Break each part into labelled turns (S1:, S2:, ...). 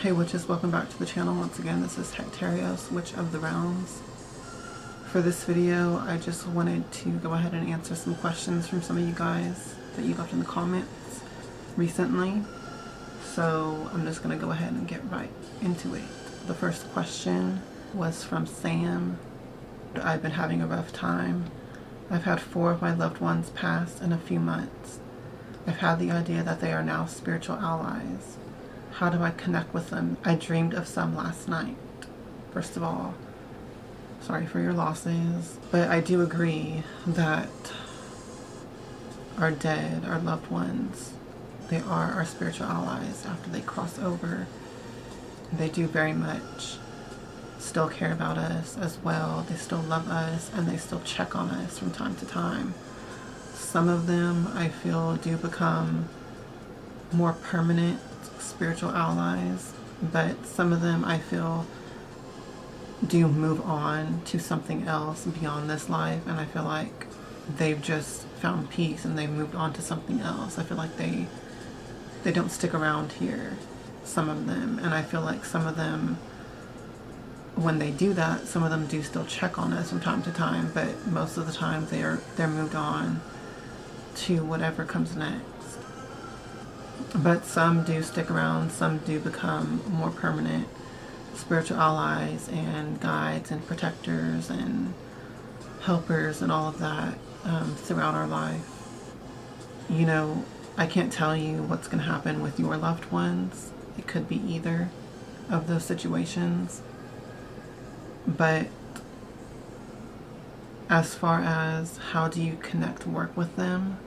S1: Hey witches, welcome back to the channel. Once again, this is Hectarios, Witch of the Realms. For this video, I just wanted to go ahead and answer some questions from some of you guys that you left in the comments recently. So I'm just going to go ahead and get right into it. The first question was from Sam. I've been having a rough time. I've had 4 of my loved ones pass in a few months. I've had the idea that they are now spiritual allies. How do I connect with them? I dreamed of some last night. First of all, sorry for your losses, but I do agree that our dead, our loved ones, they are our spiritual allies after they cross over. They do very much still care about us as well. They still love us and they still check on us from time to time. Some of them, I feel, do become more permanent spiritual allies, but some of them I feel do move on to something else beyond this life, and I feel like they've just found peace and they've moved on to something else. I feel like they don't stick around here, some of them, and I feel like some of them, when they do that, some of them do still check on us from time to time, but most of the time they're moved on to whatever comes next. But some do stick around, some do become more permanent spiritual allies and guides and protectors and helpers and all of that throughout our life. You know, I can't tell you what's going to happen with your loved ones. It could be either of those situations. But as far as how do you connect, work with them,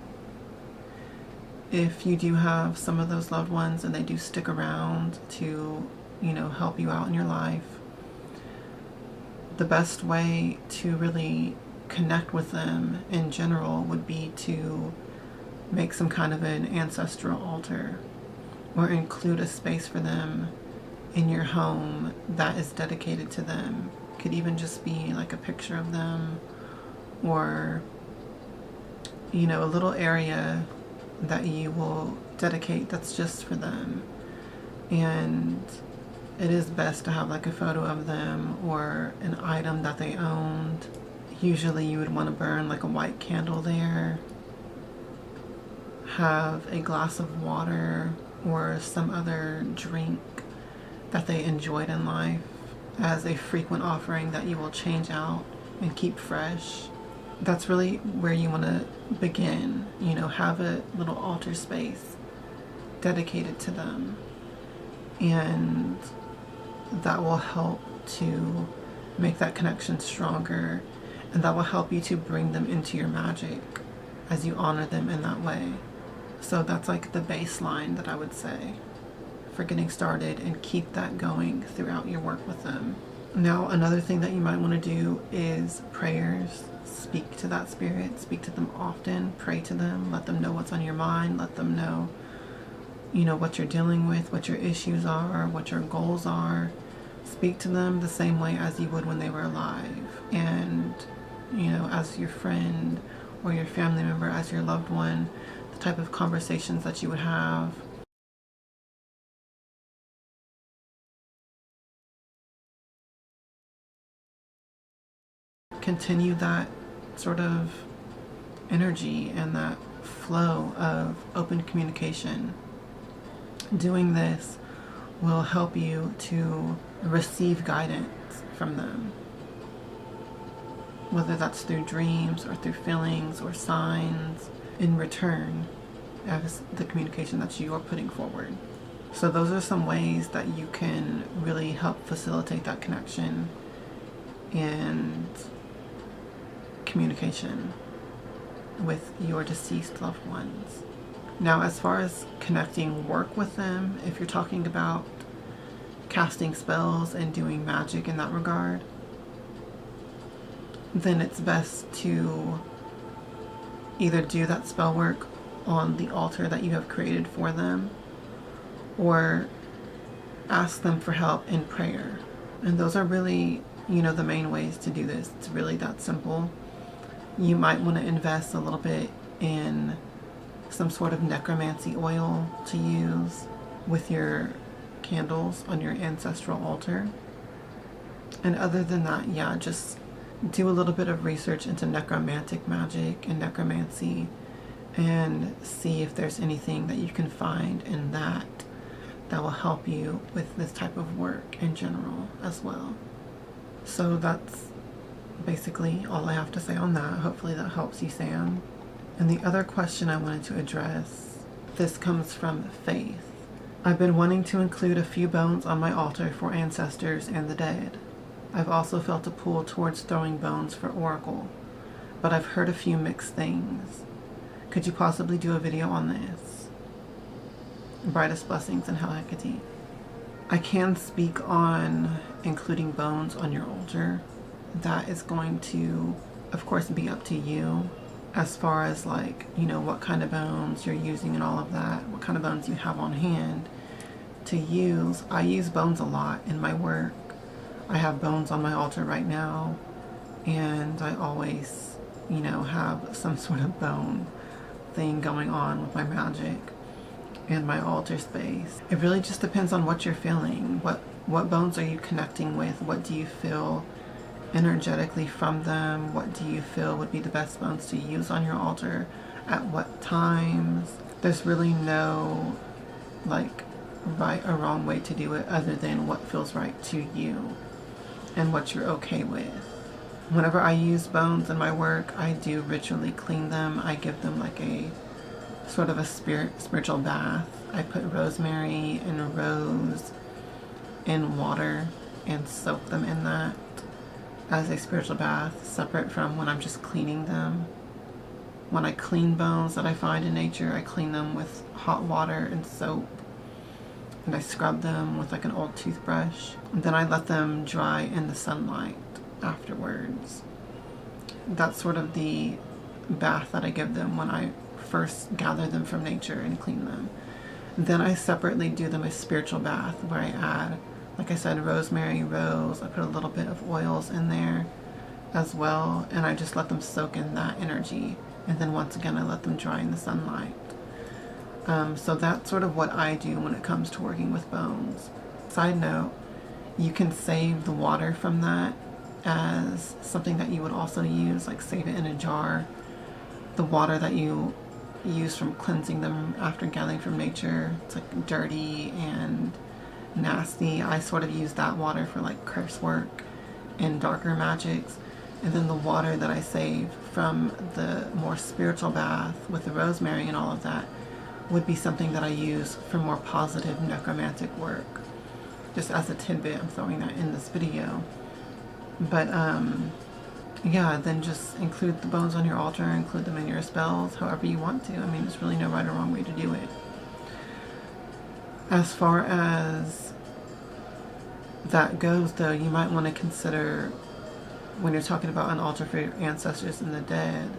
S1: if you do have some of those loved ones and they do stick around to, you know, help you out in your life, the best way to really connect with them in general would be to make some kind of an ancestral altar or include a space for them in your home that is dedicated to them. It could even just be like a picture of them, or, you know, a little area that you will dedicate that's just for them. And it is best to have like a photo of them or an item that they owned. Usually you would want to burn like a white candle there, have a glass of water or some other drink that they enjoyed in life as a frequent offering that you will change out and keep fresh. That's really where you want to begin, you know, have a little altar space dedicated to them, and that will help to make that connection stronger, and that will help you to bring them into your magic as you honor them in that way. So that's like the baseline that I would say for getting started, and keep that going throughout your work with them. Now, another thing that you might want to do is prayers. Speak to that spirit, speak to them often, pray to them, let them know what's on your mind, let them know, you know, what you're dealing with, what your issues are, what your goals are. Speak to them the same way as you would when they were alive. And, you know, as your friend or your family member, as your loved one, the type of conversations that you would have. Continue that sort of energy and that flow of open communication. Doing this will help you to receive guidance from them, whether that's through dreams or through feelings or signs, in return as the communication that you are putting forward. So those are some ways that you can really help facilitate that connection and communication with your deceased loved ones. Now, as far as connecting work with them, if you're talking about casting spells and doing magic in that regard, then it's best to either do that spell work on the altar that you have created for them, or ask them for help in prayer. And those are really, you know, the main ways to do this. It's really that simple. You might want to invest a little bit in some sort of necromancy oil to use with your candles on your ancestral altar. And other than that, yeah, just do a little bit of research into necromantic magic and necromancy and see if there's anything that you can find in that will help you with this type of work in general as well. So that's basically all I have to say on that. Hopefully that helps you, Sam. And the other question I wanted to address, this comes from Faith. I've been wanting to include a few bones on my altar for ancestors and the dead. I've also felt a pull towards throwing bones for Oracle, but I've heard a few mixed things. Could you possibly do a video on this? Brightest blessings and Hell Hecate. I can speak on including bones on your altar. That is going to, of course, be up to you as far as like, you know, what kind of bones you're using and all of that, what kind of bones you have on hand to use. I use bones a lot in my work. I have bones on my altar right now, and I always, you know, have some sort of bone thing going on with my magic and my altar space. It really just depends on what you're feeling. What bones are you connecting with? What do you feel energetically from them? What do you feel would be the best bones to use on your altar at what times? There's really no like right or wrong way to do it other than what feels right to you and what you're okay with. Whenever I use bones in my work, I do ritually clean them. I give them like a sort of a spiritual bath. I put rosemary and rose in water and soak them in that as a spiritual bath, separate from when I'm just cleaning them. When I clean bones that I find in nature, I clean them with hot water and soap, and I scrub them with like an old toothbrush. And then I let them dry in the sunlight afterwards. That's sort of the bath that I give them when I first gather them from nature and clean them. Then I separately do them a spiritual bath where I add, like I said, rosemary, rose. I put a little bit of oils in there as well, and I just let them soak in that energy. And then once again, I let them dry in the sunlight. So that's sort of what I do when it comes to working with bones. Side note, you can save the water from that as something that you would also use, like save it in a jar. The water that you use from cleansing them after gathering from nature, it's like dirty and nasty. I sort of use that water for like curse work and darker magics. And then the water that I save from the more spiritual bath with the rosemary and all of that would be something that I use for more positive necromantic work. Just as a tidbit, I'm throwing that in this video. But yeah, then just include the bones on your altar, include them in your spells, however you want to. I mean, there's really no right or wrong way to do it. As far as that goes, though, you might want to consider, when you're talking about an altar for your ancestors and the dead,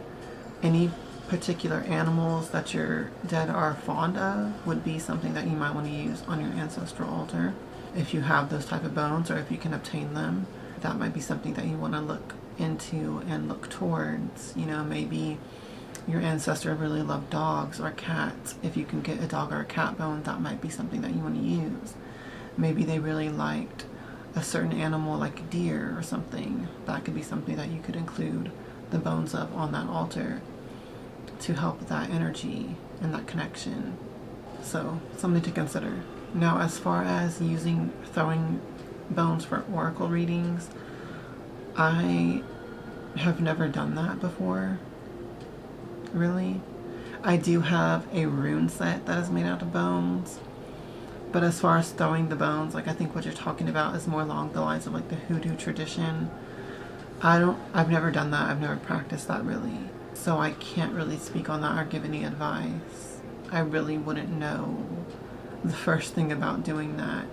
S1: any particular animals that your dead are fond of would be something that you might want to use on your ancestral altar. If you have those type of bones, or if you can obtain them, that might be something that you want to look into and look towards. You know, maybe your ancestor really loved dogs or cats. If you can get a dog or a cat bone, that might be something that you want to use. Maybe they really liked a certain animal like a deer or something. That could be something that you could include the bones of on that altar to help that energy and that connection. So something to consider. Now, as far as throwing bones for oracle readings, I have never done that before, really. I do have a rune set that is made out of bones, but as far as throwing the bones, like I think what you're talking about is more along the lines of like the hoodoo tradition. I've never done that. I've never practiced that really. So I can't really speak on that or give any advice. I really wouldn't know the first thing about doing that.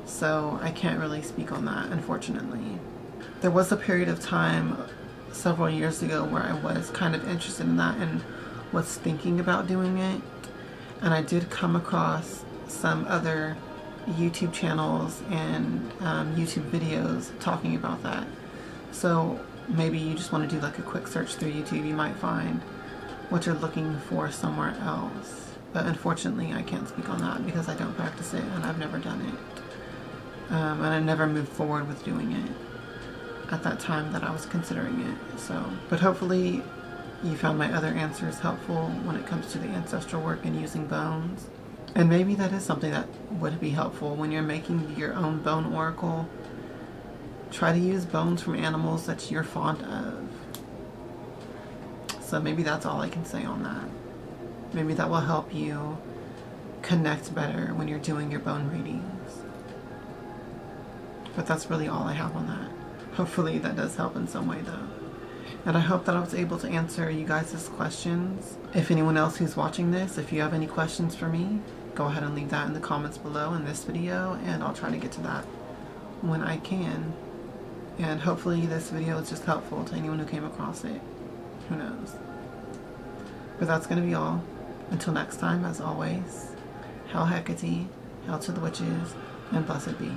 S1: So I can't really speak on that, unfortunately. There was a period of time several years ago where I was kind of interested in that and was thinking about doing it. And I did come across some other YouTube channels and YouTube videos talking about that. So maybe you just want to do like a quick search through YouTube, you might find what you're looking for somewhere else. But unfortunately, I can't speak on that because I don't practice it and I've never done it. And I never moved forward with doing it at that time that I was considering it. So, but hopefully you found my other answers helpful when it comes to the ancestral work and using bones. And maybe that is something that would be helpful when you're making your own bone oracle. Try to use bones from animals that you're fond of. So maybe that's all I can say on that. Maybe that will help you connect better when you're doing your bone readings. But that's really all I have on that. Hopefully that does help in some way though. And I hope that I was able to answer you guys' questions. If anyone else who's watching this, if you have any questions for me, go ahead and leave that in the comments below in this video, and I'll try to get to that when I can. And hopefully this video is just helpful to anyone who came across it. Who knows? But that's going to be all. Until next time, as always, Hail Hecate, hail to the witches, and blessed be.